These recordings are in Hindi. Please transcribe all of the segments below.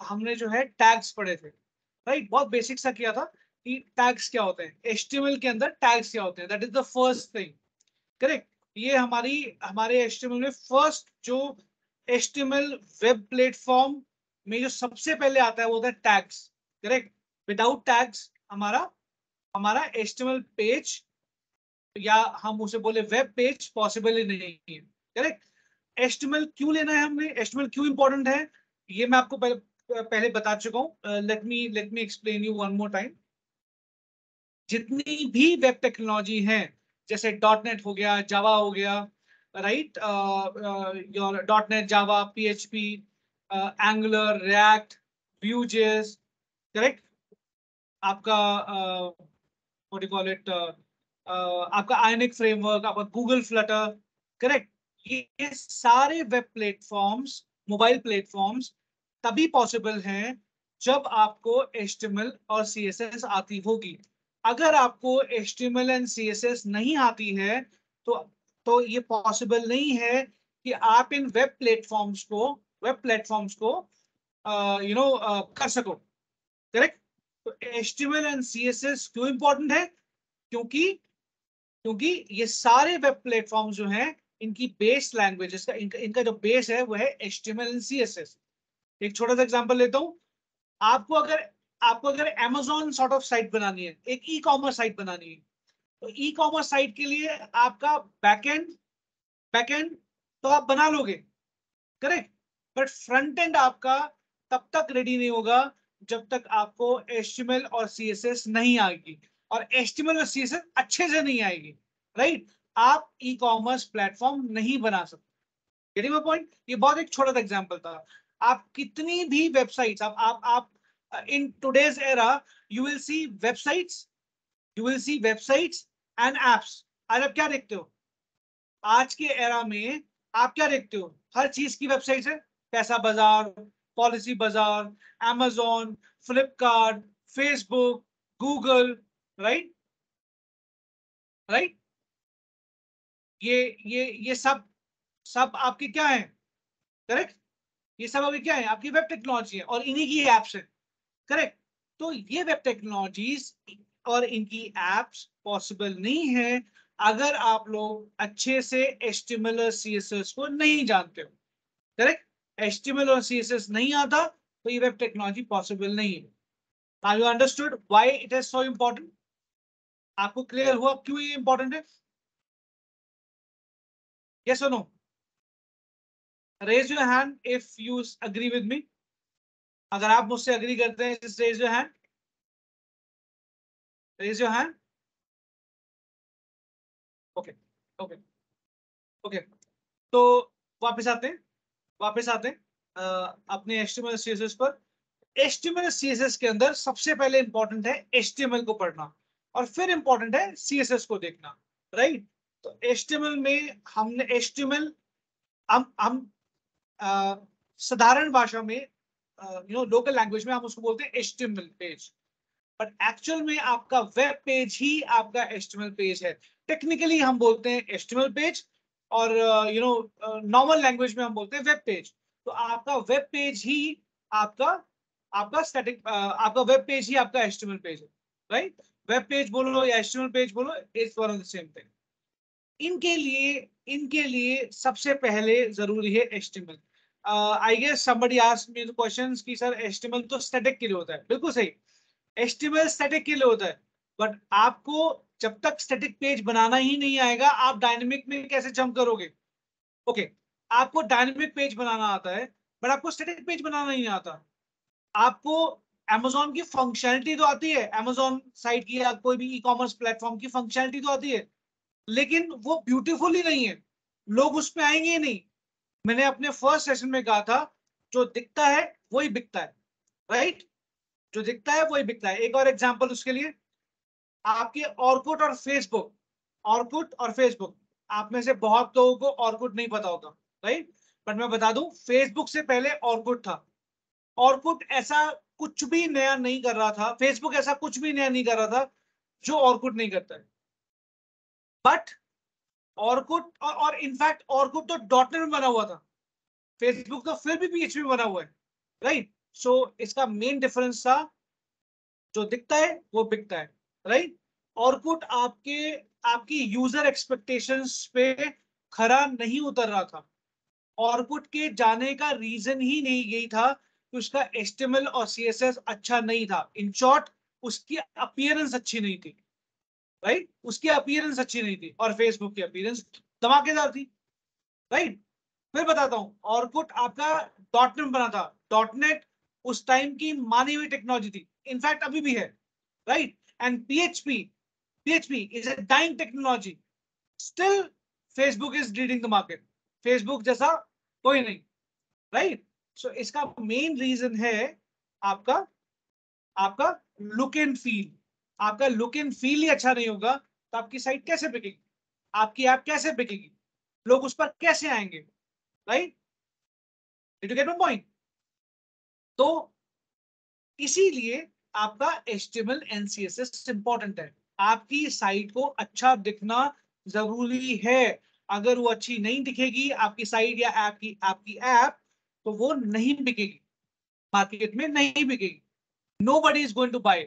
हमने जो है टैग्स पढ़े थे, राइट? बहुत बेसिक सा किया था कि टैग्स क्या होते हैं, HTML के अंदर टैग्स क्या होते हैं, that is the first thing, correct? ये हमारे HTML में फर्स्ट जो HTML वेब प्लेटफॉर्म में जो सबसे पहले आता है वो होता है टैग्स, करेक्ट? विदाउट टैग्स हमारा HTML पेज या हम उसे बोले वेब पेज पॉसिबल ही नहीं है, करेक्ट? HTML क्यों लेना है हमने, HTML क्यों इंपॉर्टेंट है, ये मैं आपको पहले बता चुका हूँ। Let me explain you one more time. जितनी भी वेब टेक्नोलॉजी है, जैसे डॉटनेट हो गया, जावा हो गया, right, your dot net, Java, PHP, Angular, React, VueJS, correct? आपका व्हाट डू कॉल इट, आपका आयनिक फ्रेमवर्क, आपका गूगल फ्लटर, करेक्ट? ये सारे वेब प्लेटफॉर्म्स, मोबाइल प्लेटफॉर्म्स तभी पॉसिबल हैं जब आपको HTML और CSS आती होगी। अगर आपको HTML एंड CSS नहीं आती है तो ये पॉसिबल नहीं है कि आप इन वेब प्लेटफॉर्म्स को कर सको, करेक्ट? तो HTML एंड CSS क्यों इंपॉर्टेंट है? क्योंकि ये सारे वेब प्लेटफॉर्म जो हैं, इनकी बेस लैंग्वेजेस का, इनका जो बेस है वो है HTML एंड CSS। एक छोटा सा एग्जांपल लेता हूं। आपको अगर Amazon सॉर्ट ऑफ साइट बनानी है, एक ई कॉमर्स साइट बनानी है, तो ई कॉमर्स साइट के लिए आपका बैकएंड तो आप बना लोगे, करेक्ट? बट फ्रंट एंड आपका तब तक रेडी नहीं होगा जब तक आपको HTML और CSS नहीं आएगी, और HTML और CSS अच्छे से नहीं आएगी, राइट? आप ई कॉमर्स प्लेटफॉर्म नहीं बना सकते। Getting my point? ये बहुत एक छोटा सा एग्जांपल था। आप कितनी भी वेबसाइट्स, आप in today's era you will see websites and apps. आज आप क्या देखते हो? आज के एरा में आप क्या देखते हो? हर चीज की वेबसाइट है। पैसा बाजार, पॉलिसी बाजार, Amazon, Flipkart, Facebook, Google, right? Right? ये सब आपकी क्या है, करेक्ट? ये सब अभी क्या है? आपकी वेब टेक्नोलॉजी है और इन्हीं की एप्स है, करेक्ट? तो ये वेब टेक्नोलॉजीज और इनकी एप्स पॉसिबल नहीं है अगर आप लोग अच्छे से HTML और CSS को नहीं जानते हो, करेक्ट? HTML और CSS नहीं आता तो ये वेब टेक्नोलॉजी पॉसिबल नहीं है। Now you understood why it is so important? आपको क्लियर हुआ क्यों ये इंपॉर्टेंट है? यस और no? Raise your hand if you agree with me. अगर आप मुझसे अग्री करते हैं, just raise your hand, raise your hand. Okay, okay, okay. तो वापस आते हैं अपने HTML CSS पर। HTML CSS के अंदर सबसे पहले इंपॉर्टेंट है HTML को पढ़ना, और फिर इंपॉर्टेंट है CSS को देखना, राइट? तो HTML में हमने HTML, हम साधारण भाषा में, लोकल लैंग्वेज में हम उसको बोलते हैं HTML पेज, बट एक्चुअल में आपका वेब पेज ही आपका HTML पेज है। टेक्निकली हम बोलते हैं HTML पेज, और नॉर्मल लैंग्वेज में हम बोलते हैं वेब पेज। तो आपका वेब पेज ही आपका आपका वेब पेज ही आपका HTML पेज है, राइट? वेब पेज बोलो या HTML पेज बोलो, it's one of the same thing. इनके लिए सबसे पहले जरूरी है HTML। I guess somebody asked me the questions कि सर HTML तो स्टैटिक के लिए होता है। बिल्कुल सही, HTML स्टैटिक के लिए होता है, बट आपको जब तक स्टैटिक पेज बनाना ही नहीं आएगा, आप डायनेमिक में कैसे जंप करोगे? ओके, आपको डायनेमिक पेज बनाना आता है, बट आपको स्टैटिक पेज बनाना नहीं आता। आपको Amazon की फंक्शनलिटी तो आती है, Amazon साइट की या कोई भी ई कॉमर्स प्लेटफॉर्म की फंक्शनलिटी तो आती है, लेकिन वो ब्यूटीफुल ही नहीं है, लोग उस पे आएंगे ही नहीं। मैंने अपने फर्स्ट सेशन में कहा था, जो दिखता है वही बिकता है, राइट? जो दिखता है वही बिकता है। एक और एग्जांपल उसके लिए, आपके ऑर्कुट और फेसबुक, आप में से बहुत लोगों को ऑर्कुट नहीं पता होगा, राइट? बट मैं बता दूं, फेसबुक से पहले ऑर्कुट था। ऑर्कुट ऐसा कुछ भी नया नहीं कर रहा था, फेसबुक ऐसा कुछ भी नया नहीं कर रहा था जो ऑर्कुट नहीं करता है। बट ऑर्कुट और इनफैक्ट ऑर्कुट तो डॉटनेट में बना हुआ था, फेसबुक तो फिर भी PHP में बना हुआ है, राइट? सो इसका मेन डिफरेंस था जो दिखता है वो बिकता है, राइट। ऑर्कुट आपकी यूजर एक्सपेक्टेशंस पे खरा नहीं उतर रहा था। ऑर्कुट के जाने का रीजन ही नहीं यही था कि उसका एचटीएमएल और सीएसएस अच्छा नहीं था। इन शॉर्ट उसकी अपीयरेंस अच्छी नहीं थी, राइट। उसकी अपीयरेंस अच्छी नहीं थी और फेसबुक की अपीयरेंस धमाकेदार थी, राइट। फिर बताता हूं, ऑर्कुट आपका डॉटनेट बना था। डॉटनेट उस टाइम की मानी हुई टेक्नोलॉजी थी, इनफैक्ट अभी भी है, right. And PHP is a dying technology. Still Facebook is leading the market. Facebook जैसा कोई नहीं, राइट। सो इसका मेन रीजन है आपका आपका लुक एंड फील। आपका लुक एंड फील ही अच्छा नहीं होगा तो आपकी साइट कैसे बिकेगी, आपकी ऐप कैसे बिकेगी, लोग उस पर कैसे आएंगे, right. Did you get my point? तो इसीलिए आपका HTML एंड CSS इंपॉर्टेंट है। आपकी साइट को अच्छा दिखना जरूरी है। अगर वो अच्छी नहीं दिखेगी आपकी साइट या आपकी ऐप, तो वो नहीं बिकेगी, मार्केट में नहीं बिकेगी। Nobody is going to buy,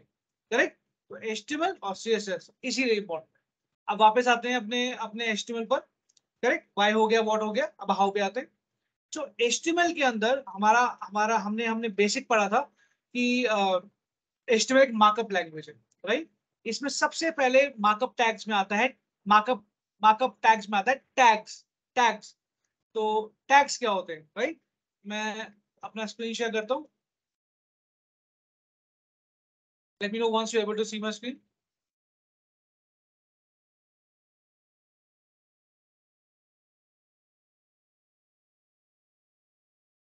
correct. तो HTML और CSS इसीलिए इंपॉर्टेंट है। अब वापस आते हैं अपने अपने HTML पर, करेक्ट। वाई हो गया, व्हाट हो गया, अब हाउ पे आते हैं। तो HTML के अंदर हमारा हमारा हमने हमने बेसिक पढ़ा था कि HTML एक मार्कअप लैंग्वेज है, राइट। इसमें सबसे पहले मार्कअप टैग्स में आता है, मार्कअप मार्कअप टैग्स में आता है टैग्स। टैग्स तो टैग्स क्या होते हैं, राइट। मैं अपना स्क्रीन शेयर करता हूँ। Let me know once you able to see my screen.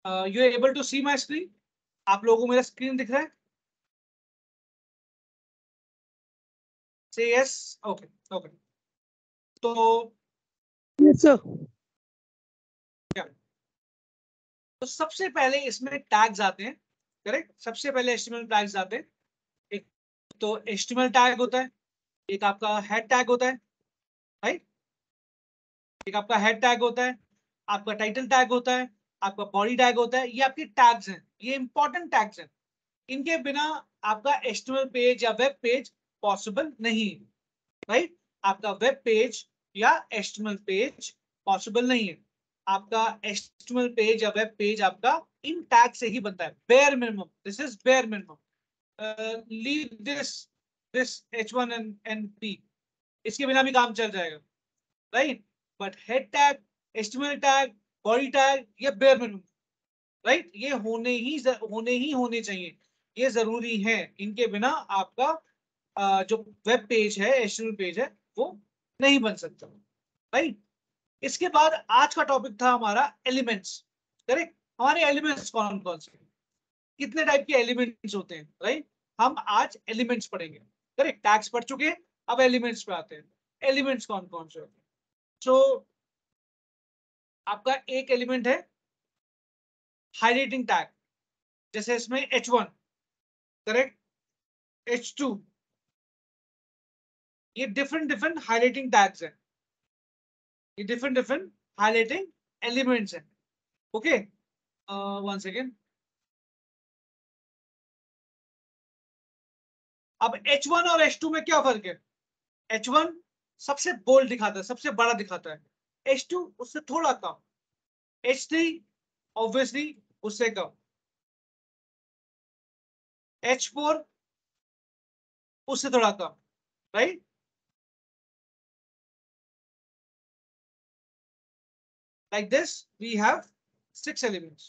You are able to see my screen? आप लोगों को मेरा स्क्रीन दिख रहा है? Say yes. Okay okay. तो Yes, sir. क्या, तो सबसे पहले इसमें टैग्स आते हैं, करेक्ट। सबसे पहले HTML टैग्स आते हैं। एक तो HTML टैग होता है, एक आपका हेड टैग होता है, राइट। एक आपका हेड टैग होता है, आपका टाइटल टैग होता है, आपका बॉडी टैग होता है। ये आपके टैग्स हैं, ये इंपॉर्टेंट टैग्स हैं। इनके बिना आपका HTML पेज या वेब पेज पॉसिबल नहीं है, राइट। आपका वेब पेज या HTML पेज पॉसिबल नहीं है। आपका HTML पेज या वेब पेज आपका इन टैग से ही बनता है, bare minimum. This is bare minimum. Leave this H1 and P, इसके बिना भी काम चल जाएगा, right. But head tag, HTML tag, body tag, ये बेयर मिनिमम, राइट। ये होने चाहिए, ये जरूरी है। इनके बिना आपका जो वेब पेज है, HTML पेज है, वो नहीं बन सकता, राइट। इसके बाद आज का टॉपिक था हमारा एलिमेंट्स, करेक्ट। हमारे एलिमेंट्स कौन कौन से, कितने टाइप के एलिमेंट्स होते हैं, राइट। हम आज एलिमेंट्स पढ़ेंगे, करेक्ट। टैग्स पढ़ चुके हैं, अब एलिमेंट्स पे आते हैं। एलिमेंट्स कौन कौन से होते हैं? सो आपका एक एलिमेंट है हाईलाइटिंग टैग, जैसे इसमें H1, करेक्ट, H2, ये डिफरेंट डिफरेंट हाईलाइटिंग टैग्स हैं, ये डिफरेंट डिफरेंट हाईलाइटिंग एलिमेंट्स हैं, ओके। One second. अब H1 और H2 में क्या फर्क है? H1 सबसे बोल्ड दिखाता है, सबसे बड़ा दिखाता है। H2 उससे थोड़ा कम। H3 ऑब्वियसली उससे कम। H4 उससे थोड़ा कम, right. Like this we have 6 elements.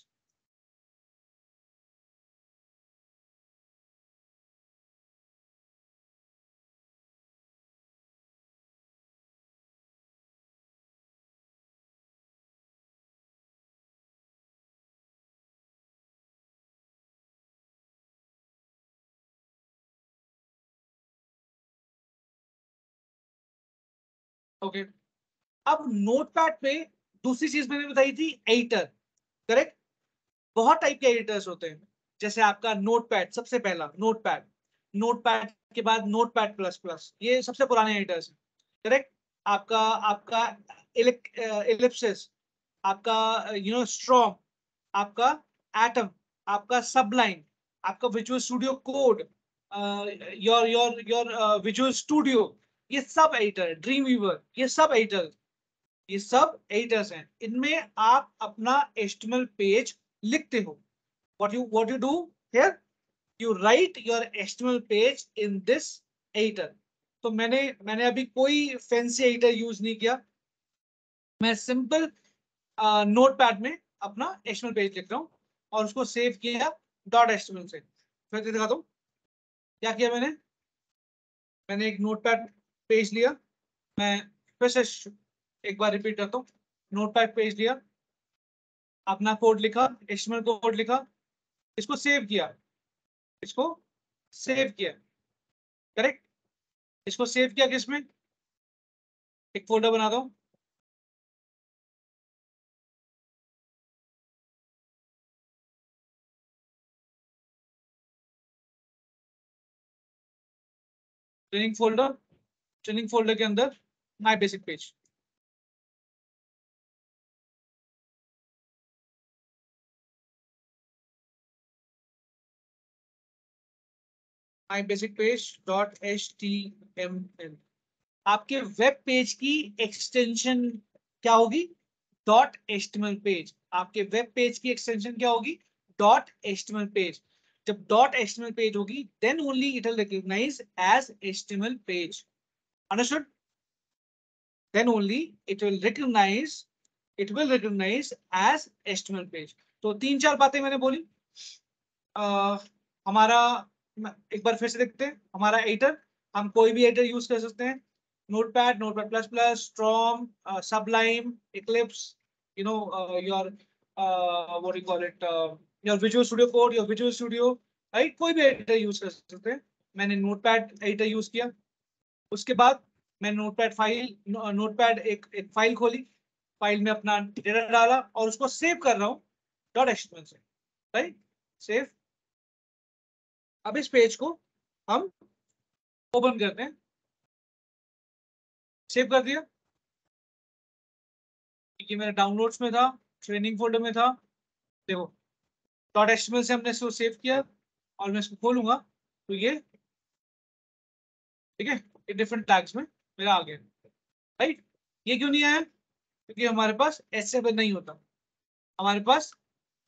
Okay. अब नोटपैड पे दूसरी चीज मैंने बताई थी, एडिटर, करेक्ट। बहुत टाइप के एडिटर्स होते हैं, जैसे आपका नोटपैड, सबसे पहला नोटपैड। नोटपैड के बाद नोटपैड प्लस प्लस, ये सबसे पुराने एडिटर्स हैं, करेक्ट। आपका आपका एलिप्सिस, आपका स्ट्रॉन्ग, आपका एटम, आपका सबलाइन, आपका visual studio code, your visual studio, ये सब एडिटर, ड्रीम वीवर, ये सब एडिटर्स हैं। इनमें आप अपना HTML पेज लिखते हो। what you do here, you write your HTML page in this editor। तो मैंने अभी कोई फैंसी एडिटर यूज नहीं किया, मैं सिंपल नोटपैड में अपना HTML पेज लिख रहा हूँ और उसको सेव किया .html से। फिर दिखाता हूँ क्या किया मैंने एक नोटपैड पेज लिया, मैं फिर से एक बार रिपीट करता हूँ। नोटपैड पेज लिया, अपना कोड लिखा, HTML कोड लिखा, इसको सेव किया, करेक्ट। इसको सेव किया किसमें, एक फोल्डर बना दो, ट्रेनिंग फोल्डर के अंदर my basic page. My basic page .html। आपके वेब पेज की एक्सटेंशन क्या होगी, .html पेज। आपके वेब पेज की एक्सटेंशन क्या होगी, .html पेज। जब .html पेज होगी then only it will recognise as HTML page. Understood? Then only it will recognise as HTML page. तो 3-4 बातें मैंने बोली। हमारा एक बार फिर से देखते हैं हमारा एडिटर। हम कोई भी एडिटर यूज कर सकते हैं, notepad, notepad plus plus, storm, Sublime, Eclipse, you know your what you call it, your visual studio code, your visual studio, right. कोई भी एडिटर यूज कर सकते हैं। मैंने नोटपैड एडिटर यूज किया। उसके बाद मैंने नोटपैड एक फाइल खोली, फाइल में अपना डेटा डाला और उसको सेव कर रहा हूँ .html से, राइट। सेव। अब इस पेज को हम ओपन करते हैं, सेव कर दिया, ये मेरे डाउनलोड्स में था, ट्रेनिंग फोल्डर में था। देखो .html से हमने इसको सेव किया और मैं इसको खोलूंगा तो ये ठीक है, ये डिफरेंट टैग्स में मेरा आ गया, राइट। ये क्यों नहीं आया, क्योंकि हमारे पास H7 नहीं होता, हमारे पास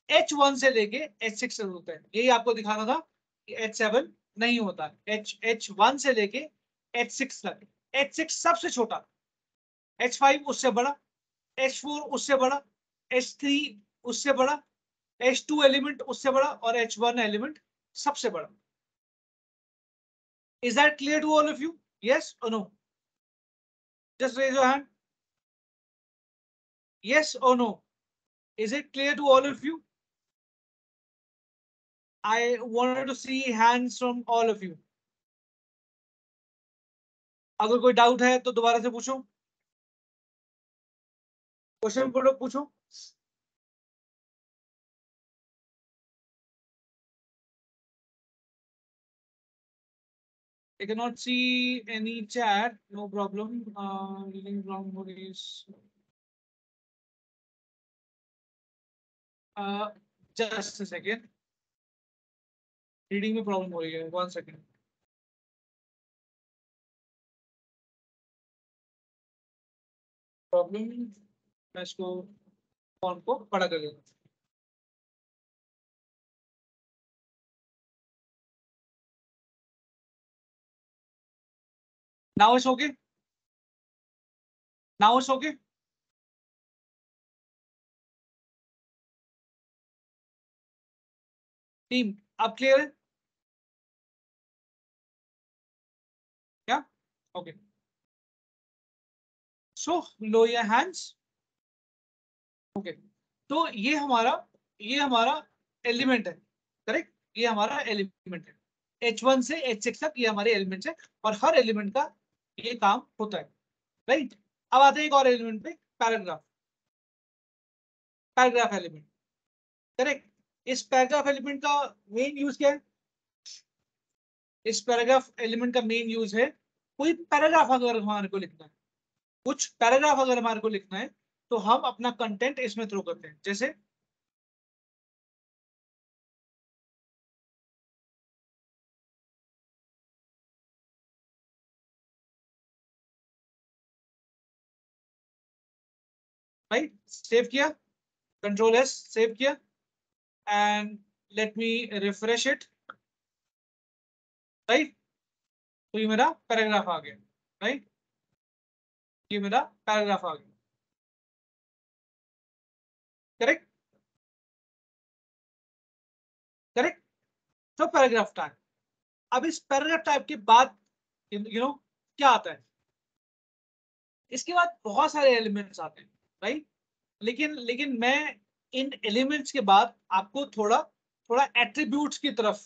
H1 से लेके H6 तक होता है। यही आपको दिखाना था कि H7 नहीं होता, H1 से लेके H6 तक। H6 सबसे छोटा, H5 उससे बड़ा, H4 उससे बड़ा, H3 उससे बड़ा, H2 एलिमेंट उससे बड़ा और H1 एलिमेंट सबसे बड़ा। Is that clear to all of you? Yes or no? Just raise your hand. Yes or no? Is it clear to all of you? I wanted to see hands from all of you. अगर कोई डाउट है तो दोबारा से पूछो, क्वेश्चन पूछो। I cannot see any chat. No problem. Link wrong is. Just a second. Reading में problem हो रही है. 1 second. Problem. मैं इसको फॉन्ट को बड़ा कर देता हूँ. Now it's okay. Now it's okay. Team, अब clear है? Yeah. Okay. So lower your hands. Okay. तो ये हमारा एलिमेंट है, करेक्ट। ये हमारा एलिमेंट है, H1 से H6 तक ये हमारे एलिमेंट्स है और हर एलिमेंट का ये काम होता है, राइट। अब आते हैं एक और एलिमेंट पे, पैराग्राफ एलिमेंट, करेक्ट। इस पैराग्राफ एलिमेंट का मेन यूज क्या है, इस पैराग्राफ एलिमेंट का मेन यूज है कोई पैराग्राफ अगर हमारे को लिखना है, कुछ पैराग्राफ अगर हमारे को लिखना है तो हम अपना कंटेंट इसमें थ्रो करते हैं। जैसे राइट, सेव किया, कंट्रोल एस सेव किया, and let me refresh it, right. तो ये मेरा पैराग्राफ आ गया, राइट, ये मेरा पैराग्राफ आ गया, करेक्ट, करेक्ट। तो पैराग्राफ टाइप। अब इस पैराग्राफ टाइप के बाद क्या आता है, इसके बाद बहुत सारे एलिमेंट्स आते हैं, राइट। लेकिन मैं इन एलिमेंट्स के बाद आपको थोड़ा थोड़ा एट्रीब्यूट्स की तरफ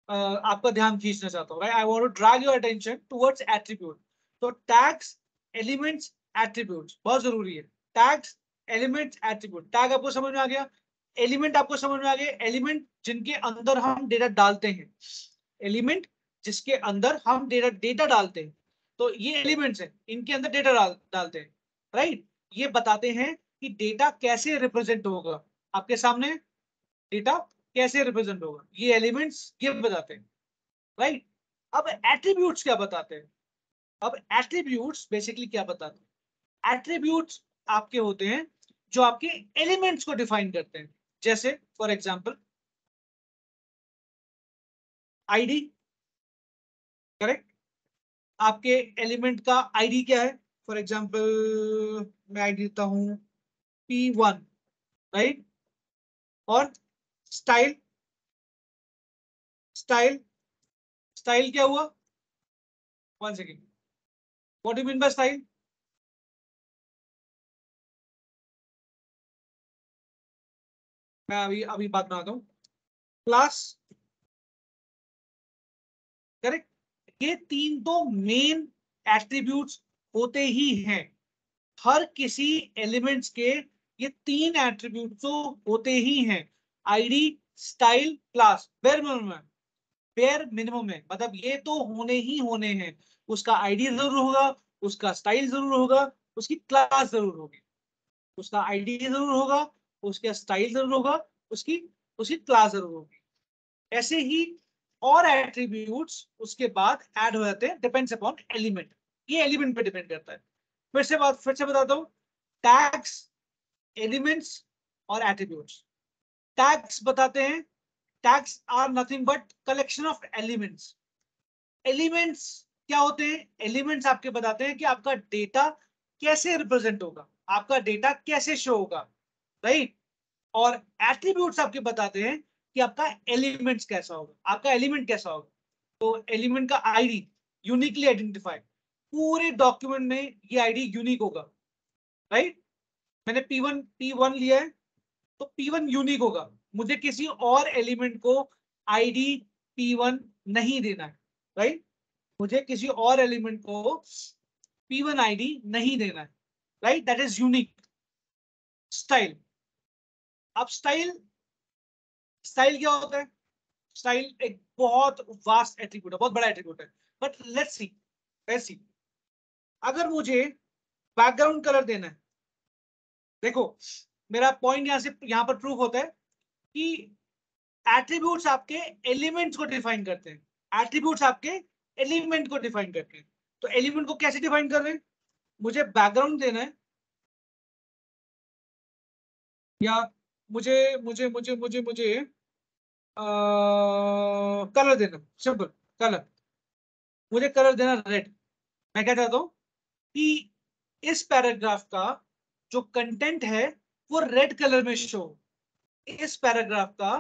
आपका ध्यान खींचना चाहता हूँ, right. I want to drag your attention towards attribute. तो टैग्स, एलिमेंट्स, एट्रीब्यूट्स बहुत जरूरी है। Tags, elements, attribute. टैग आपको समझ में आ गया, एलिमेंट आपको समझ में आ गया, एलिमेंट जिनके अंदर हम डेटा डालते हैं, एलिमेंट जिसके अंदर हम डेटा डालते हैं, तो ये एलिमेंट्स हैं, इनके अंदर डेटा डालते हैं, राइट। ये बताते हैं कि डेटा कैसे रिप्रेजेंट होगा आपके सामने, डेटा कैसे रिप्रेजेंट होगा, ये एलिमेंट्स ये बताते हैं, राइट। अब एट्रीब्यूट्स क्या बताते हैं, अब एट्रीब्यूट्स बेसिकली क्या बताते हैं, एट्रीब्यूट्स आपके होते हैं जो आपके एलिमेंट्स को डिफाइन करते हैं। जैसे फॉर एग्जांपल आईडी, करेक्ट। आपके एलिमेंट का आईडी क्या है, फॉर एग्जांपल मैं आईडी देता हूं P1, राइट। और स्टाइल, स्टाइल, स्टाइल क्या हुआ, 1 second, what do mean by style, मैं अभी अभी बात बनाता हूँ। Class, correct. ये तीन तो मेन एट्रीब्यूट्स होते ही हैं हर किसी एलिमेंट्स के, ये तीन एट्रीब्यूट तो होते ही हैं, ID, style, class. Bare minimum है, बेयर मिनिमम है, मतलब ये तो होने ही होने हैं। उसका आईडी जरूर होगा, उसका स्टाइल जरूर होगा, उसकी क्लास जरूर होगी, उसका आईडी जरूर होगा, उसका स्टाइल जरूर होगा, उसकी उसकी क्लास जरूर होगी। ऐसे ही और एट्रीब्यूट्स उसके बाद ऐड हो जाते हैं, डिपेंड्स अपॉन एलिमेंट। ये एलिमेंट पे डिपेंड करता है। फिर से बताता हूँ, टैग्स, एलिमेंट्स और एट्रीब्यूट्स। टैग्स बताते हैं, tags are nothing but collection of elements. Elements क्या होते हैं, एलिमेंट्स आपके बताते हैं कि आपका डेटा कैसे रिप्रेजेंट होगा, आपका डेटा कैसे शो होगा, राइट। और एट्रीब्यूट्स आपके बताते हैं कि आपका एलिमेंट्स कैसा होगा, आपका एलिमेंट कैसा होगा। तो एलिमेंट का आईडी यूनिकली आइडेंटिफाई, पूरे डॉक्यूमेंट में ये आईडी यूनिक होगा, राइट। मैंने P1 लिया है, तो P1 यूनिक होगा, मुझे किसी और एलिमेंट को आईडी P1 नहीं देना है, राइट। मुझे किसी और एलिमेंट को P1 आईडी नहीं देना है, right, that is unique. Style, अब स्टाइल, स्टाइल क्या होता है, स्टाइल एक बहुत वास्ट एट्रीब्यूट है, बहुत बड़ा एट्रीब्यूट है। But let's see, let's see, अगर मुझे बैकग्राउंड कलर देना है, देखो मेरा पॉइंट यहां पर प्रूफ होता है कि एट्रीब्यूट्स आपके एलिमेंट्स को डिफाइन करते हैं, एट्रीब्यूट्स आपके एलिमेंट को डिफाइन करते हैं। तो एलिमेंट को कैसे डिफाइन कर रहे हैं, मुझे बैकग्राउंड देना है, या मुझे मुझे मुझे मुझे मुझे कलर देना, सिंपल कलर, मुझे कलर देना रेड। मैं क्या चाहता हूं कि इस पैराग्राफ का जो कंटेंट है वो रेड कलर में शो, इस पैराग्राफ का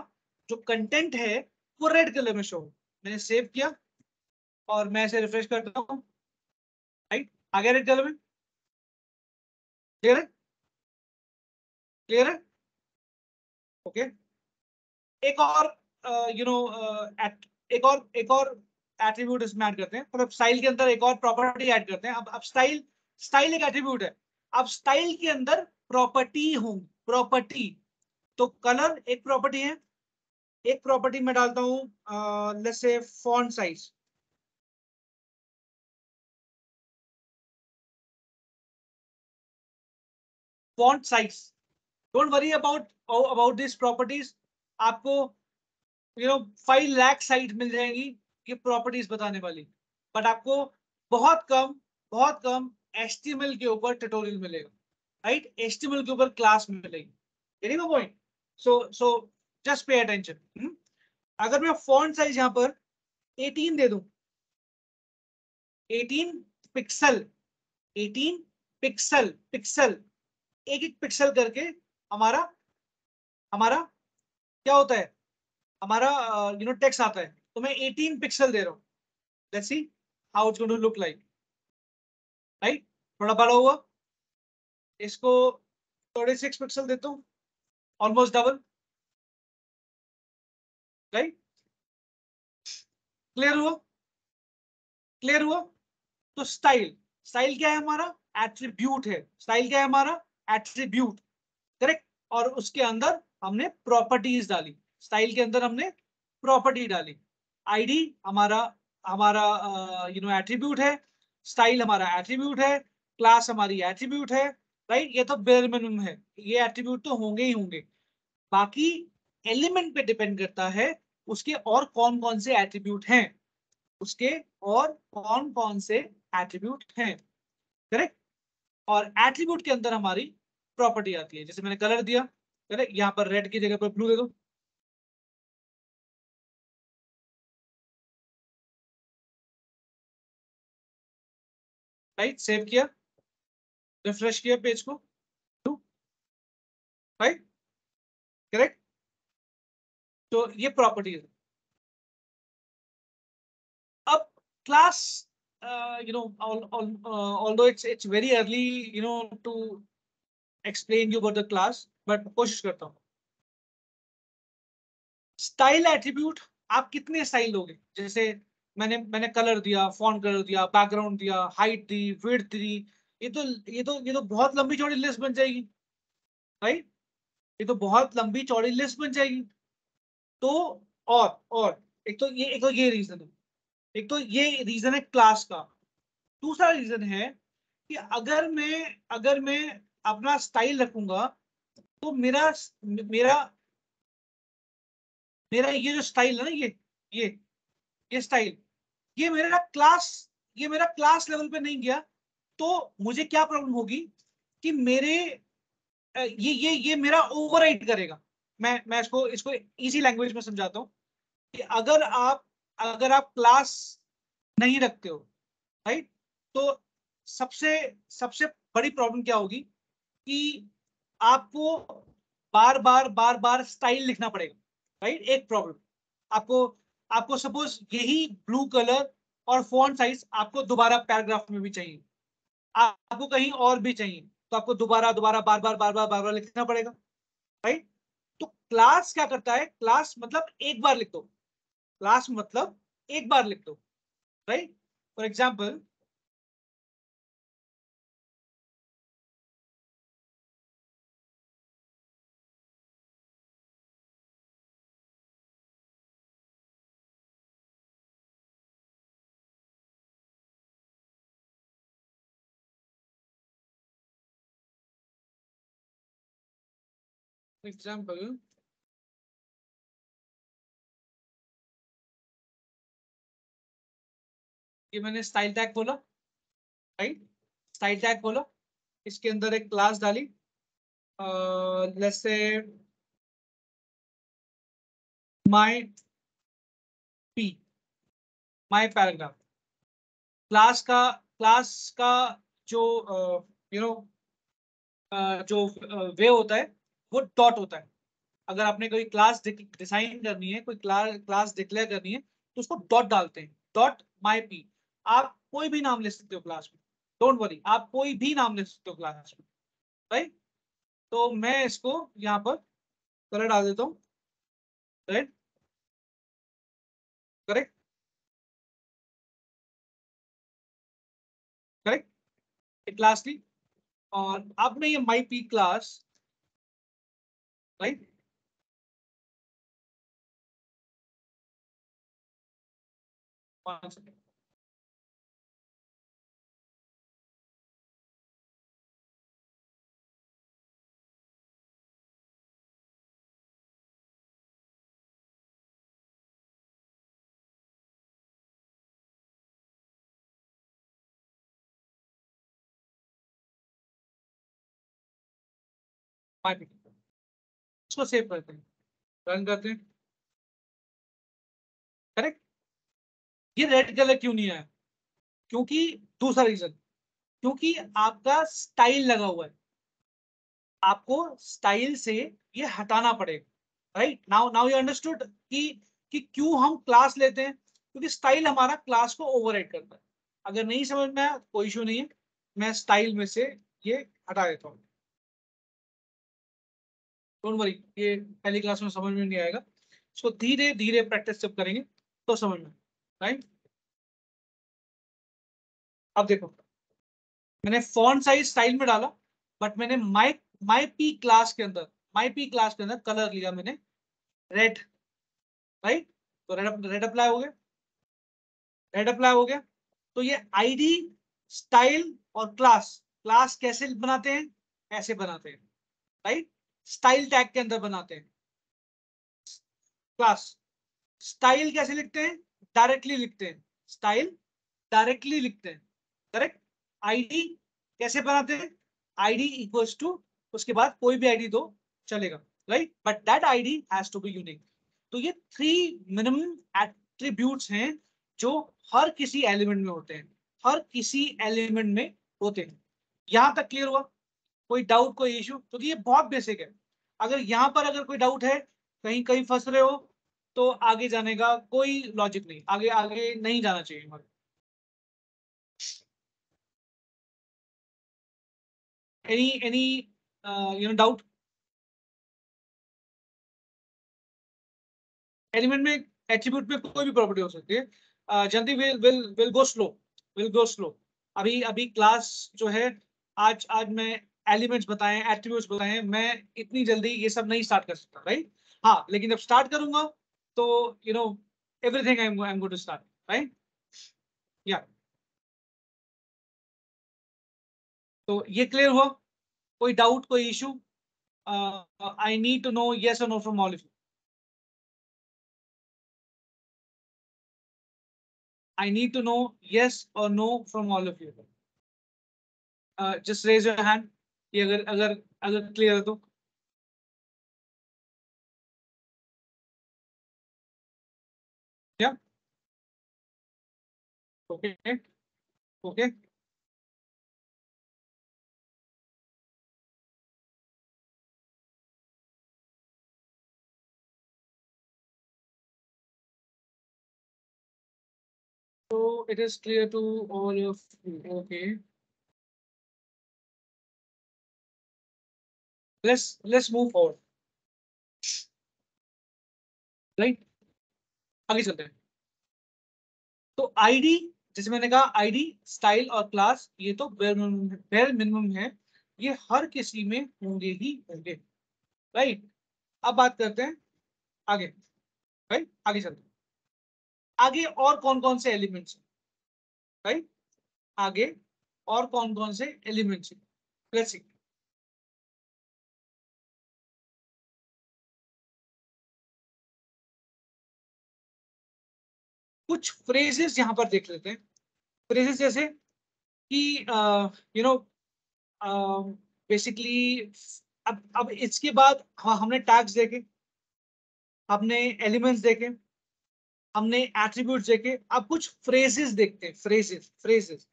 जो कंटेंट है वो रेड कलर में शो। मैंने सेव किया और मैं इसे रिफ्रेश करता हूं, राइट, आ गया रेड कलर में, क्लियर है, क्लियर है, ओके। एक और एक और एट्रीब्यूट इसमें ऐड करते हैं, मतलब स्टाइल के अंदर एक और प्रॉपर्टी ऐड करते हैं। अब स्टाइल, स्टाइल एक एट्रीब्यूट है, अब स्टाइल के अंदर प्रॉपर्टी होंगी, प्रॉपर्टी। तो कलर एक प्रॉपर्टी है, एक प्रॉपर्टी में डालता हूं let's say font size, font size. Don't worry about this properties, आपको 5 लाख साइट मिल जाएंगी ये प्रॉपर्टीज बताने वाली, बट आपको बहुत कम, बहुत कम HTML के ऊपर ट्यूटोरियल मिलेगा, राइट, HTML के ऊपर क्लास मिलेगी। Getting the point? So just pay attention. अगर मैं फॉन्ट साइज यहां पर 18 दे दूं, 18 पिक्सल, 18 पिक्सल, पिक्सल, एक एक पिक्सल करके हमारा हमारा क्या होता है, हमारा टेक्स्ट आता है। तो मैं 18 पिक्सल दे रहा हूँ। Let's see how it's going to look like. Right, थोड़ा बड़ा हुआ, इसको 36 पिक्सल देता हूँ, ऑलमोस्ट डबल। राइट, क्लियर हुआ? क्लियर हुआ? तो स्टाइल, स्टाइल क्या है हमारा? एट्रीब्यूट है। स्टाइल क्या है हमारा? Attribute, correct. और उसके अंदर हमने प्रॉपर्टीज डाली, स्टाइल के अंदर हमने प्रॉपर्टी डाली। आईडी हमारा हमारा एट्रीब्यूट है, स्टाइल हमारा एट्रीब्यूट है, क्लास हमारी एट्रीब्यूट है। राइट, ये तो बेयर मिनिमम है, ये एट्रीब्यूट तो होंगे ही होंगे। बाकी एलिमेंट पे डिपेंड करता है उसके और कौन कौन से एट्रीब्यूट हैं, उसके और कौन कौन से एट्रीब्यूट हैं, करेक्ट। और एट्रीब्यूट के अंदर हमारी प्रॉपर्टी आती है। जैसे मैंने कलर दिया, करेक्ट, यहाँ पर रेड की जगह पर ब्लू दे दो। राइट, सेव किया, रिफ्रेश किया पेज को, ब्लू। Right, correct. तो ये प्रॉपर्टी है। अब class, although it's very early, to explain you about the class, but कोशिश करता हूँ। स्टाइल एट्रीब्यूट, आप कितने स्टाइल दोगे? जैसे मैंने कलर दिया, फॉन्ट कलर दिया, बैकग्राउंड दिया, हाइट दी, विड्थ दी। ये तो बहुत लंबी चौड़ी लिस्ट बन जाएगी। राइट, ये तो बहुत लंबी चौड़ी लिस्ट बन जाएगी। तो और एक तो ये रीजन है, एक तो ये रीजन है क्लास का। दूसरा रीजन है कि अगर मैं अपना स्टाइल रखूंगा, तो मेरा मेरा ये जो स्टाइल है ना, ये ये स्टाइल, ये मेरा क्लास ये मेरा क्लास लेवल पे नहीं गया। तो मुझे क्या प्रॉब्लम होगी कि ये मेरा ओवरराइड करेगा। मैं इसको इसको इजी लैंग्वेज में समझाता हूँ कि अगर आप क्लास नहीं रखते हो, राइट, तो सबसे सबसे बड़ी प्रॉब्लम क्या होगी कि आपको बार बार स्टाइल लिखना पड़ेगा। राइट, एक प्रॉब्लम आपको आपको सपोज यही ब्लू कलर और फॉन्ट साइज आपको दोबारा पैराग्राफ में भी चाहिए, आपको कहीं और भी चाहिए, तो आपको दोबारा दोबारा बार बार लिखना पड़ेगा। राइट, तो क्लास क्या करता है? क्लास मतलब एक बार लिख दो, क्लास मतलब एक बार लिख दो। राइट, फॉर एग्जाम्पल, एग्जाम्पल, ये मैंने स्टाइल टैग बोला। राइट, स्टाइल टैग बोला, इसके अंदर एक क्लास डाली, जैसे my P, my paragraph. Class का जो यू नो जो वे होता है, वो डॉट होता है। अगर आपने कोई क्लास डिजाइन करनी है, कोई क्लास डिक्लेयर करनी है, तो उसको डॉट डालते हैं, डॉट माई पी। आप कोई भी नाम ले सकते हो क्लास में, डोंट वरी, आप कोई भी नाम ले सकते हो क्लास में। राइट, तो मैं इसको यहाँ पर कलर डाल देता हूँ। राइट, करेक्ट, करेक्ट, क्लास ली, और अब मैं ये my P class, right, my P, इसको सेव करते हैं, रन करते हैं। करेक्ट। ये रेड कलर क्यों नहीं आया? क्योंकि दूसरा रीजन, क्योंकि आपका स्टाइल लगा हुआ है, आपको स्टाइल से ये हटाना पड़ेगा। Right now, now you understood कि क्यों हम क्लास लेते हैं, क्योंकि स्टाइल हमारा क्लास को ओवरराइड करता है। अगर नहीं समझ में आया कोई इशू नहीं है, मैं स्टाइल में से ये हटा देता हूँ। डोंट वरी, ये पहली क्लास में समझ में नहीं आएगा, इसको धीरे धीरे प्रैक्टिस जब करेंगे तो समझ में। राइट, अब देखो, मैंने फॉन्ट साइज स्टाइल में डाला, बट मैंने माई पी क्लास के अंदर, माई पी क्लास के अंदर कलर लिया मैंने रेड। राइट, तो रेड अप्लाई हो गया, रेड अप्लाई हो गया। तो ये आईडी, स्टाइल और क्लास, क्लास कैसे बनाते हैं? ऐसे बनाते हैं। राइट, स्टाइल टैग के अंदर बनाते हैं क्लास। स्टाइल कैसे लिखते हैं? डायरेक्टली लिखते हैं, स्टाइल डायरेक्टली लिखते हैं। करेक्ट। आईडी कैसे बनाते हैं? आईडी इक्वल्स टू, उसके बाद कोई भी आईडी दो चलेगा। Right, but that ID has to be unique. तो ये 3 मिनिमम एट्रीब्यूट्स हैं जो हर किसी एलिमेंट में होते हैं, हर किसी एलिमेंट में होते हैं। यहां तक क्लियर हुआ? कोई डाउट, कोई इशू? क्योंकि ये बहुत बेसिक है। अगर यहां पर अगर कोई डाउट है, कहीं कहीं फंस रहे हो, तो आगे जाने का कोई लॉजिक नहीं, आगे आगे नहीं जाना चाहिए हमारे। Any doubt? एलिमेंट में, एट्रीब्यूट में कोई भी प्रॉपर्टी हो सकती है। जल्दी will go slow, will go slow. अभी अभी क्लास जो है, आज आज मैं एलिमेंट्स बताएं, एट्रीब्यूट्स बताएं, मैं इतनी जल्दी ये सब नहीं स्टार्ट कर सकता। राइट, हाँ, लेकिन जब स्टार्ट करूंगा तो everything I am going to start. Right, या तो ये क्लियर हुआ? कोई डाउट, कोई issue? I need to know yes और no from all of you. I need to know yes or no from all of you. Just raise your hand. ये अगर अगर अगर क्लियर है तो। क्या? Okay, okay. So it is clear to all of you. Okay. Let's move forward. Right? आगे चलते हैं। तो आईडी, जैसे मैंने कहा, आईडी, स्टाइल और क्लास ये तो बेयर मिनिमम है, ये हर किसी में होंगे ही होंगे। राइट, अब बात करते हैं आगे। राइट, आगे चलते हैं। आगे और कौन कौन से एलिमेंट्स हैं? राइट, आगे और कौन कौन से एलिमेंट्स हैं? Let's see. कुछ फ्रेजेस यहां पर देख लेते हैं। फ्रेजेस जैसे कि यू नो बेसिकली, अब इसके बाद, हाँ, हमने टैग्स देखे, हमने एलिमेंट्स देखे, हमने एट्रीब्यूट्स देखे। अब कुछ फ्रेजेस देखते हैं। Phrases, phrases.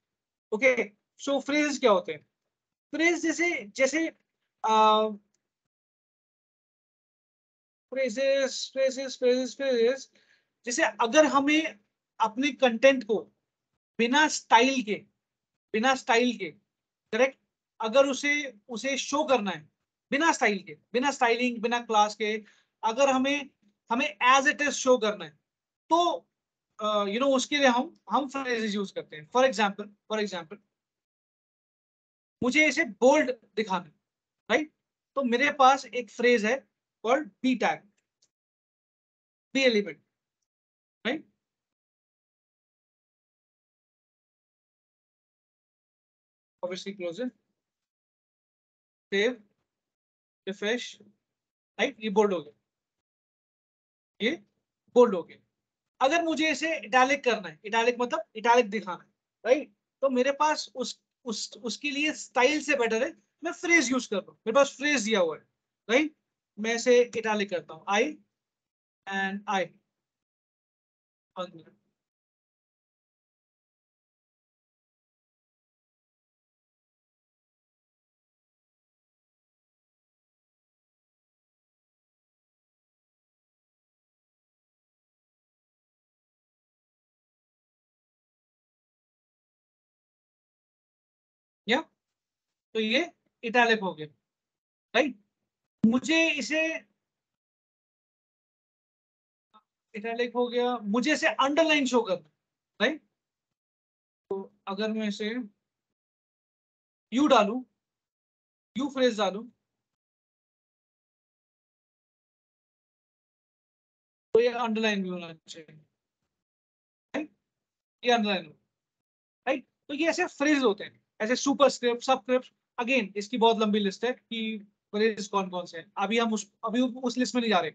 ओके, सो फ्रेजेस क्या होते हैं? फ्रेज जैसे जैसे फ्रेजेस फ्रेजेस फ्रेजेस फ्रेजेस जैसे अगर हमें अपने कंटेंट को बिना स्टाइल के, बिना स्टाइल के, करेक्ट, अगर उसे उसे शो करना है बिना स्टाइल के, बिना स्टाइलिंग, बिना क्लास के, अगर हमें हमें एज इट इज शो करना है, तो उसके लिए हम फ्रेजेस यूज करते हैं। फॉर एग्जांपल मुझे इसे बोल्ड दिखाना है, राइट, तो मेरे पास एक फ्रेज है called B tag, B element. Right, obviously close है, सेव, रिफ्रेश। राइट, ये बोल्ड हो गया, ये बोल्ड हो गया। अगर मुझे इसे इटैलिक करना है, इटैलिक मतलब इटैलिक दिखाना है, राइट, तो मेरे पास उसके लिए स्टाइल से बेटर है मैं फ्रेज यूज कर रहा हूं, मेरे पास फ्रेज दिया हुआ है। राइट। मैं इसे इटैलिक करता हूँ, आई एंड आई। या तो ये इटैलिक हो गया, राइट। मुझे इसे इटैलिक हो गया, मुझे इसे अंडरलाइन शो करना, राइट। तो अगर मैं इसे यू डालूं, यू फ्रेज डालूं, तो ये अंडरलाइन भी होना चाहिए, right? ये अंडरलाइन हो, राइट। तो ये ऐसे फ्रेज होते हैं, ऐसे सुपरस्क्रिप्ट, सबस्क्रिप्ट। अगेन इसकी बहुत लंबी लिस्ट है कि फ्रेज कौन कौन से हैं। अभी उस लिस्ट में नहीं जा रहे,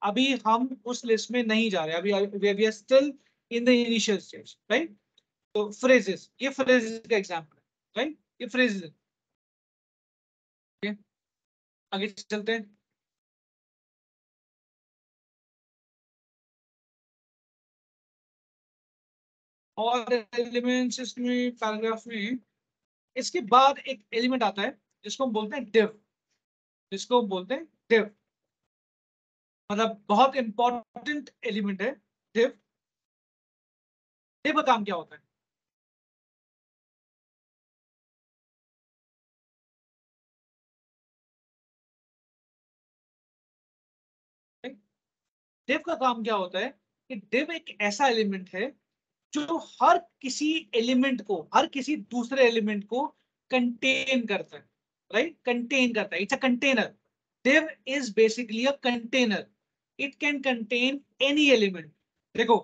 अभी हम उस लिस्ट में नहीं जा रहे, अभी we are still in the initial stage, right. तो फ्रेजेस, ये फ्रेजेस का एग्जांपल है, राइट। ये फ्रेजेस है, okay? आगे चलते हैं। और एलिमेंट्स इसमें पैराग्राफ में, इसके बाद एक एलिमेंट आता है जिसको हम बोलते हैं div, जिसको हम बोलते हैं div, मतलब बहुत इंपॉर्टेंट एलिमेंट है div। div का काम क्या होता है? div का काम क्या होता है कि div एक ऐसा एलिमेंट है जो हर किसी एलिमेंट को, हर किसी दूसरे एलिमेंट को कंटेन करता है, राइट। कंटेन करता है, it's a container. div is basically a container, it can contain any element. देखो,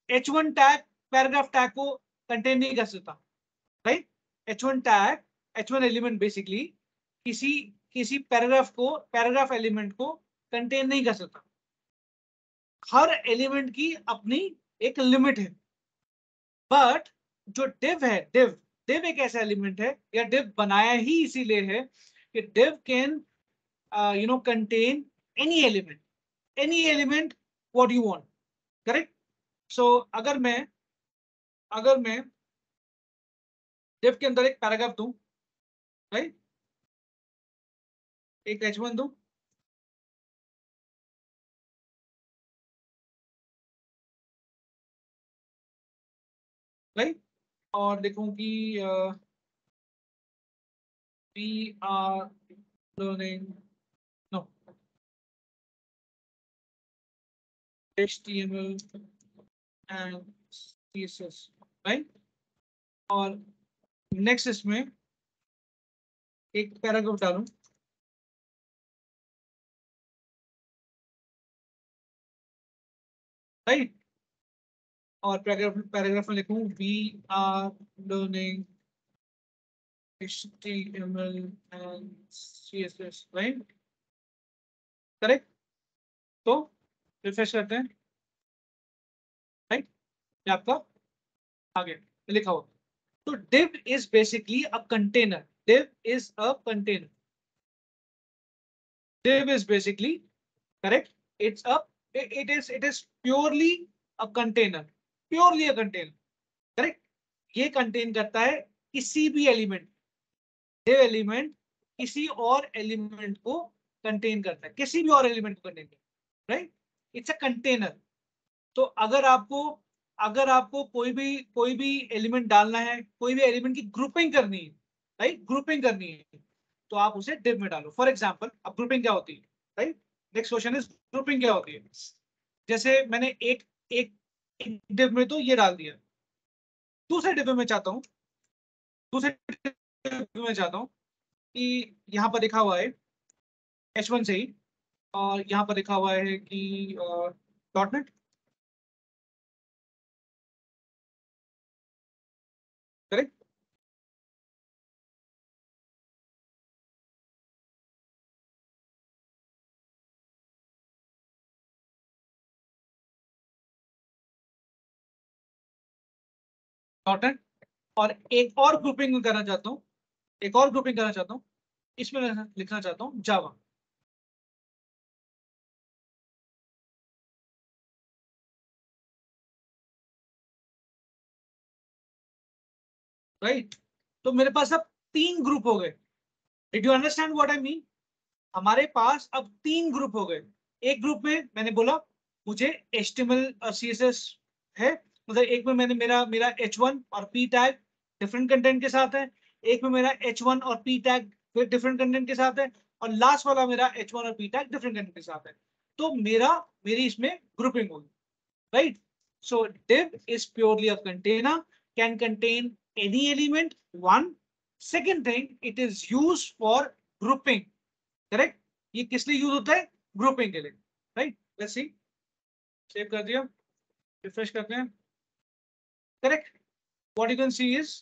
h1 टैग पैराग्राफ टैग को कंटेन नहीं कर सकता, right. h1 tag, h1 element basically किसी किसी पैराग्राफ को, पैराग्राफ एलिमेंट को कंटेन नहीं कर सकता। हर एलिमेंट की अपनी एक लिमिट है। बट जो div है, div एक ऐसा एलिमेंट है, या div बनाया ही इसीलिए है कि div can contain any element, any element what you want, correct। so अगर मैं div के अंदर एक पैराग्राफ दूं, राइट, एक h1 दूं, राइट, और देखूं कि we are learning, no, HTML and CSS, right. और नेक्स्ट इसमें एक पैराग्राफ डालूं, राइट। और पैराग्राफ पैराग्राफ में लिखूं we are learning HTML and CSS, right, correct. तो रिफ्रेश करते हैं, राइट, ये आपका आगे लिखा हुआ। तो div is basically a container, div is a container, div is basically, correct, it's a, it is purely a container, purely a container, correct। ये कंटेन करता है किसी भी एलिमेंट, div एलिमेंट किसी और एलिमेंट को कंटेन करता है, किसी भी और एलिमेंट को कंटेन करता है, राइट। It's a container. तो अगर आपको कोई भी एलिमेंट डालना है, कोई भी एलिमेंट की ग्रुपिंग करनी है, राइट, ग्रुपिंग करनी है, तो आप उसे div में डालो। फॉर एग्जांपल, अब ग्रुपिंग क्या होती है, right. Next question is grouping क्या होती है। जैसे मैंने एक एक, एक div में तो ये डाल दिया, दूसरे div में चाहता हूँ, दूसरे div में चाहता हूँ कि यहाँ पर लिखा हुआ है h1 से ही, और यहाँ पर लिखा हुआ है कि .NET, करेक्ट। .NET, और एक और ग्रुपिंग करना चाहता हूँ, एक और ग्रुपिंग करना चाहता हूँ, इसमें लिखना चाहता हूँ जावा, राइट? तो मेरे पास अब 3 ग्रुप हो गए। Did you understand what I mean? हमारे पास अब 3 ग्रुप हो गए। एक ग्रुप में मैंने बोला मुझे HTML और CSS है, मतलब एक में मैंने मेरा मेरा H1 और P टैग डिफरेंट कंटेंट के साथ है, एक में मेरा H1 और P टैग फिर डिफरेंट कंटेंट के साथ है, और लास्ट वाला मेरा H1 और P टैग डिफरेंट कंटेंट के साथ है। तो मेरी इसमें ग्रुपिंग होगी, right? So div is purely a container, can contain any element. One. Second thing, it is used for grouping. Correct? ये किस लिए यूज होता है? ग्रुपिंग के लिए, राइट? लेट्स सी, सेव कर दिया, रिफ्रेश करते हैं। Correct? What you can see is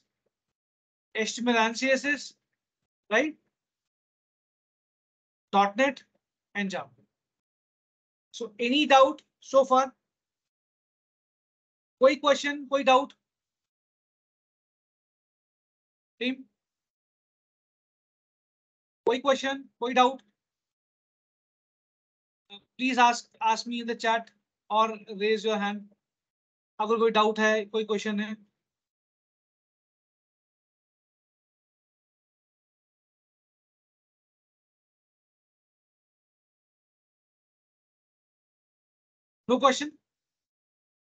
HTML and CSS, right? .NET and Java. So any doubt so far? कोई क्वेश्चन, कोई डाउट टीम? कोई क्वेश्चन, कोई doubt? Please ask me in the chat और रेज योर हैंड अगर कोई डाउट है, कोई क्वेश्चन है। No question,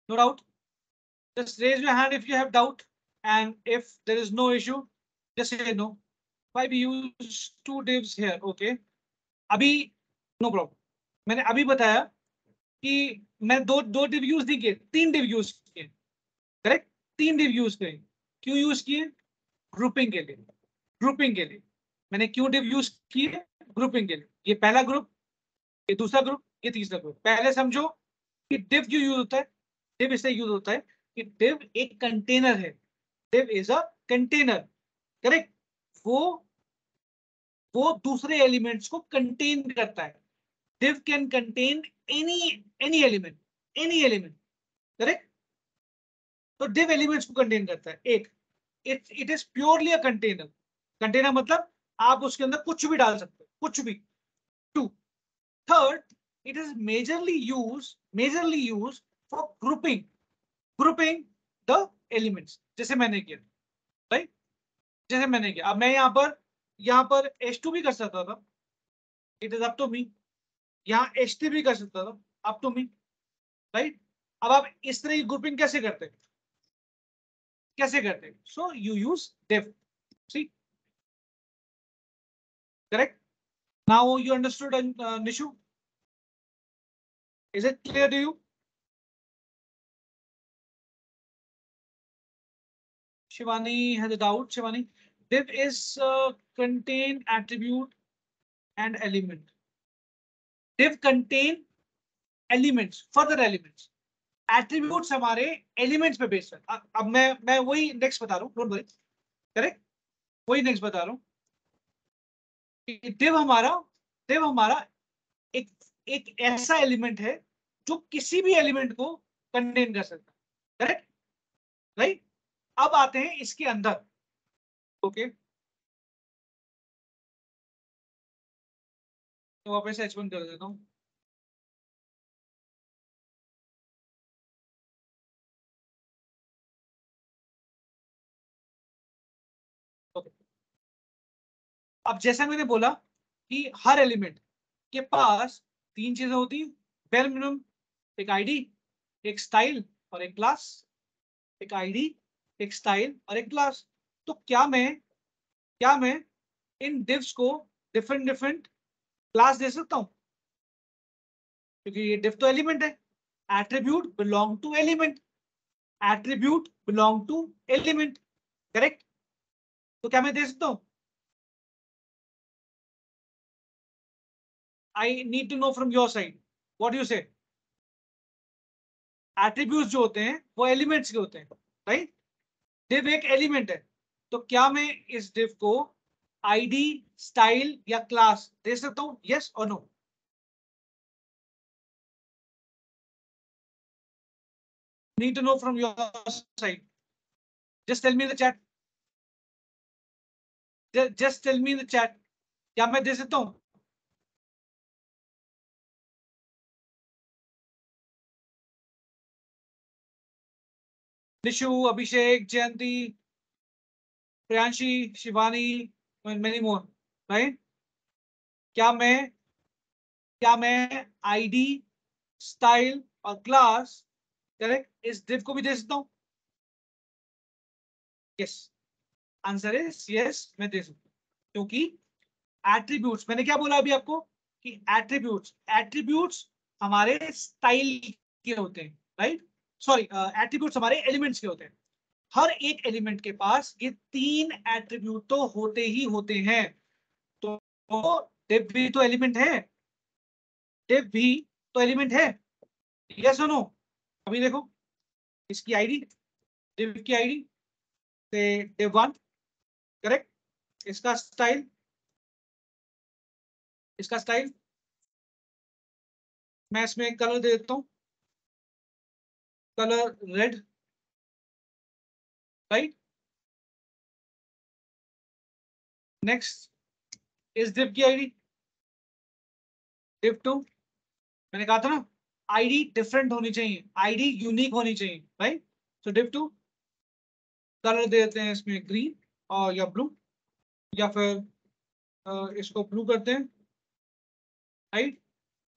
no doubt? Just raise your hand if you have doubt, and if there is no issue, just say no. Why we use 2 divs here? Okay. अभी no problem. मैंने अभी बताया कि मैं दो div यूज नहीं किए, 3 div यूज किए। करेक्ट? 3 div यूज किए। क्यों यूज किए? ग्रुपिंग के लिए। ग्रुपिंग के लिए मैंने क्यों div यूज किए? ग्रुपिंग के लिए। ये पहला ग्रुप, ये दूसरा ग्रुप, ये तीसरा ग्रुप। पहले समझो कि div क्यों यूज होता है। div इसलिए यूज होता है कि div एक कंटेनर है। div is a container. Correct? वो वो दूसरे एलिमेंट्स को कंटेन करता है। div can contain any any element, any element. Correct? तो div एलिमेंट्स को कंटेन करता है। एक, it is purely a container. Container मतलब आप उसके अंदर कुछ भी डाल सकते हो, कुछ भी। Two, third, it is majorly used for grouping the elements, जैसे मैंने किया, राइट? जैसे मैंने किया। अब मैं यहाँ पर H2 भी कर सकता था, it is up to me. यहाँ H3 भी कर सकता था, अप टू मी, राइट? अब आप इस तरह की ग्रुपिंग कैसे करते हैं? कैसे करते हैं? So you use div, see? Correct? Now you understood, Nishu? Is it clear to you? Shivani has a doubt. Shivani, div is contain attribute and element. Div contain elements, further elements. Attributes हमारे elements पे बेस्ड है। अब मैं वही नेक्स्ट बता रहा हूँ, डोंट वरी। करेक्ट? वही नेक्स्ट बता रहा हूँ। div हमारा एक एक ऐसा एलिमेंट है जो किसी भी एलिमेंट को कंटेन कर सकता है। करेक्ट? राइट? अब आते हैं इसके अंदर। ओके, तो वापस H1 कर देता हूँ। ओके, अब जैसा मैंने बोला कि हर एलिमेंट के पास 3 चीजें होती हैं, बेर मिनिमम। एक आईडी, एक स्टाइल और एक क्लास। एक आईडी, एक स्टाइल और एक क्लास। तो क्या मैं इन डिव्स को डिफरेंट डिफरेंट क्लास दे सकता हूं? क्योंकि ये डिव तो एलिमेंट है। Attribute belong to element, attribute belong to element. Correct? तो क्या मैं दे सकता हूं? I need to know from your side, what you say. Attributes जो होते हैं वो एलिमेंट्स के होते हैं, राइट? डिव एक एलिमेंट है, तो क्या मैं इस डिव को आईडी, स्टाइल या क्लास दे सकता हूं? यस और no? Need to know from your side, just tell me in the chat, just tell me in the chat, क्या मैं दे सकता हूं? Nishu, Abhishek, Jayanti, Priyanshi, Shivani, many more, right? क्या मैं आईडी, स्टाइल और क्लास, करेक्ट, इस div को भी दे सकता हूँ? यस, आंसर इज यस, मैं दे सकता हूँ, क्योंकि एट्रीब्यूट्स, मैंने क्या बोला अभी आपको कि एट्रीब्यूट्स हमारे स्टाइल के होते हैं, राइट? सॉरी, एट्रीब्यूट्स हमारे एलिमेंट्स के होते हैं। हर एक एलिमेंट के पास ये 3 एट्रीब्यूट तो होते ही होते हैं। तो div भी तो एलिमेंट है, div भी तो एलिमेंट है, यस और नो? अभी देखो इसकी आईडी, div की आईडी से div1, करेक्ट? इसका स्टाइल, मैं इसमें कलर दे देता हूँ, कलर रेड, राइट? नेक्स्ट इस div की आईडी, div2, मैंने कहा था ना आईडी डिफरेंट होनी चाहिए, आईडी यूनिक होनी चाहिए, राइट? सो div2 कलर दे देते हैं इसमें ग्रीन और या ब्लू, या फिर इसको ब्लू करते हैं, राइट?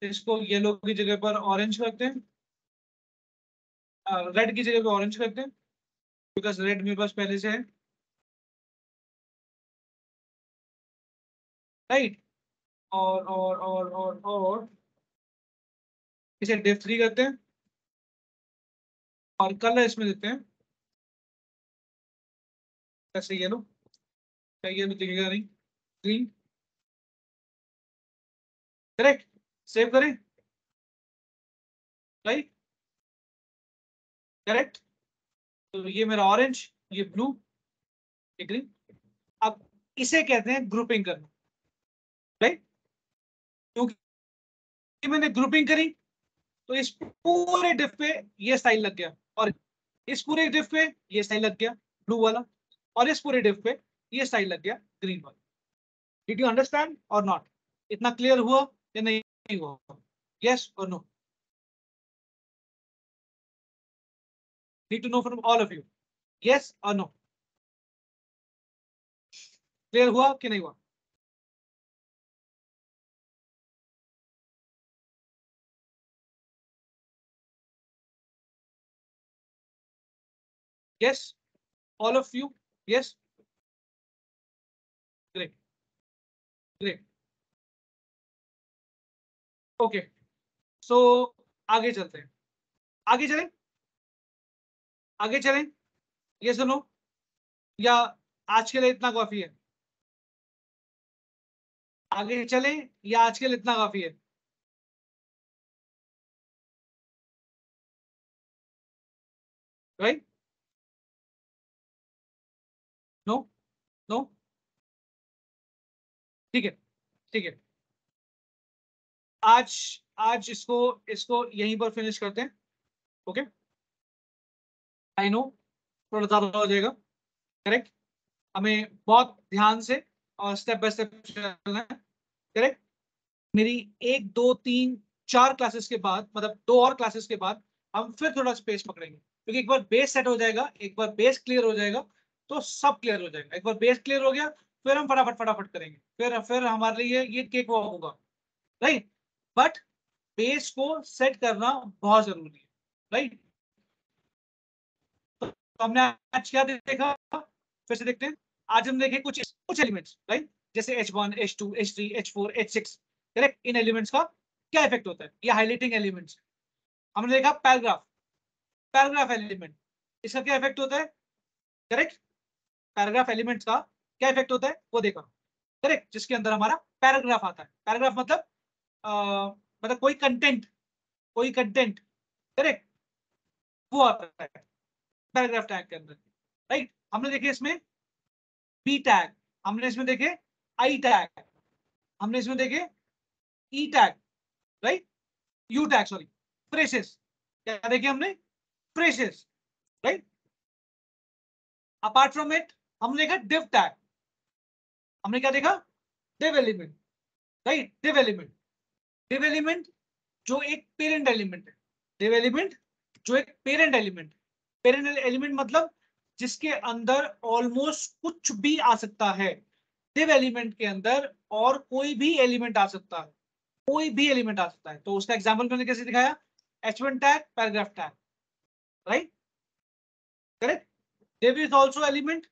इसको येलो की जगह पर ऑरेंज करते हैं, रेड की जगह पर ऑरेंज करते हैं, बिकॉज रेड मेरे पास पहले से है, राइट? और इसे div3 करते हैं और कलर इसमें देते हैं ऐसे येलो, क्या येलो दिखेगा नहीं, ग्रीन, करेक्ट? सेव करें, राइट? करेक्ट? तो ये मेरा ऑरेंज, ये ब्लू, ये ग्रीन। अब इसे कहते हैं ग्रुपिंग करना, राइट? क्योंकि मैंने ग्रुपिंग करी तो इस पूरे डिफ पे ये स्टाइल लग गया, और इस पूरे डिफ पे ये स्टाइल लग गया ब्लू वाला, और इस पूरे डिफ पे ये स्टाइल लग गया ग्रीन वाला। Did you understand or not? इतना क्लियर हुआ या नहीं हुआ? यस और no? Need to know from all of you, yes और नो? क्लियर हुआ कि नहीं हुआ? Yes, all of you, yes, great, great, okay. So आगे चलते हैं, आगे चलें, आगे चलें, ये सुनो, या आज के लिए इतना काफी है? आगे चलें या आज के लिए इतना काफी है? राइट? नो? नो? ठीक है, ठीक है, आज आज इसको इसको यहीं पर फिनिश करते हैं, ओके? आई नो थोड़ा ज्यादा हो जाएगा, करेक्ट? हमें बहुत ध्यान से और स्टेप बाय स्टेप चलना है, करेक्ट? मेरी 1 2 3 4 क्लासेस के बाद, मतलब 2 और क्लासेस के बाद हम फिर थोड़ा स्पेस पकड़ेंगे, क्योंकि एक बार बेस सेट हो जाएगा, एक बार बेस क्लियर हो जाएगा तो सब क्लियर हो जाएगा। एक बार बेस क्लियर हो गया फिर हम फटाफट फटाफट करेंगे, फिर हमारे लिए ये केक वॉक होगा, राइट? बट बेस को सेट करना बहुत जरूरी है, राइट? तो हमने आज क्या देखा, फिर से देखते हैं। आज हम देखें कुछ एलिमेंट्स, राइट? जैसे H1 H2 H3 H4 H6, correct? इन एलिमेंट्स का क्या इफेक्ट होता है, ये हाईलाइटिंग एलिमेंट्स। हमने देखा पैराग्राफ, पैराग्राफ एलिमेंट, इसका क्या इफेक्ट होता है, करेक्ट? पैराग्राफ एलिमेंट्स का क्या इफेक्ट होता है वो देखा, करेक्ट? जिसके अंदर हमारा पैराग्राफ आता है। पैराग्राफ मतलब मतलब कोई कंटेंट, करेक्ट? वो आता है पैराग्राफ टैग के अंदर, राइट? हमने देखे इसमें बी टैग, हमने इसमें देखे आई टैग, हमने इसमें देखे E tag, right? U tag, sorry, phrases, क्या देखे हमने? Phrases, right? Apart from it हमने देखा डिव टैग, हमने क्या देखा? Div element, right? Div element जो एक पेरेंट एलिमेंट है, डिव एलिमेंट जो एक पेरेंट एलिमेंट, पेरेंट एलिमेंट मतलब जिसके अंदर ऑलमोस्ट कुछ भी आ सकता है। div एलिमेंट के अंदर और कोई भी एलिमेंट आ सकता है, कोई भी एलिमेंट आ सकता है। तो उसका एग्जांपल मैंने कैसे दिखाया, h1 tag, paragraph tag, right, correct. div is also element,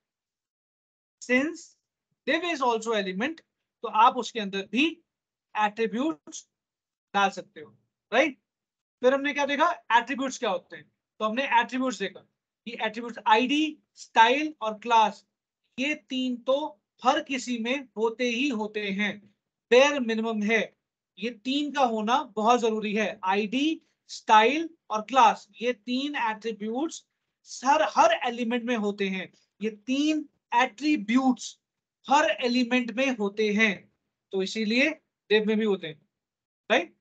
since div is also element, तो आप उसके अंदर भी एट्रीब्यूट्स डाल सकते हो, राइट। फिर हमने क्या देखा, एट्रीब्यूट्स क्या होते हैं, तो हमने एट्रीब्यूट्स देखा कि एट्रीब्यूट्स आईडी, स्टाइल और क्लास, ये तीन तो हर किसी में होते ही होते हैं, बेयर मिनिमम है, ये तीन का होना बहुत जरूरी है। आईडी, स्टाइल और क्लास, ये तीन एट्रीब्यूट्स हर एलिमेंट में होते हैं, ये तीन एट्रीब्यूट्स हर एलिमेंट में होते हैं, तो इसीलिए div में भी होते हैं, right,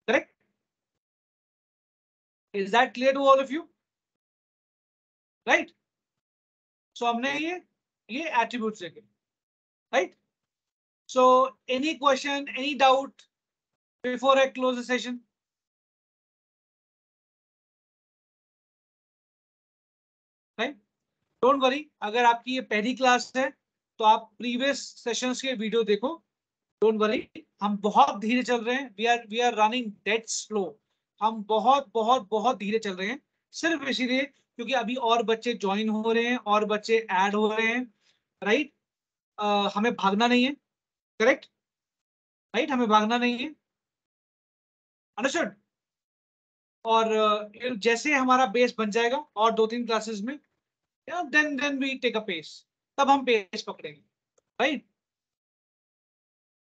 correct. Is that clear to all of you? Right? So हमने ये attributes देखे, right? So any question, any doubt before I close the session? Right? Don't worry, अगर आपकी ये पहली क्लास है तो आप प्रीवियस सेशंस के वीडियो देखो। Don't worry, हम बहुत धीरे चल रहे हैं, we are running dead slow, हम बहुत बहुत बहुत धीरे चल रहे हैं, सिर्फ इसीलिए क्योंकि अभी और बच्चे ज्वाइन हो रहे हैं और बच्चे ऐड हो रहे हैं, राइट। हमें भागना नहीं है, करेक्ट, राइट, हमें भागना नहीं है, अंडरस्टूड। और जैसे हमारा बेस बन जाएगा और 2-3 क्लासेस में, then we take a pace, तब हम पेस पकड़ेंगे, राइट।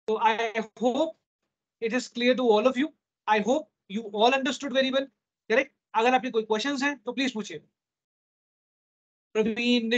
तो I hope it is clear to all of you, I hope you all understood very well, correct. अगर आपके कोई क्वेश्चंस हैं तो प्लीज पूछिए। प्रवीण,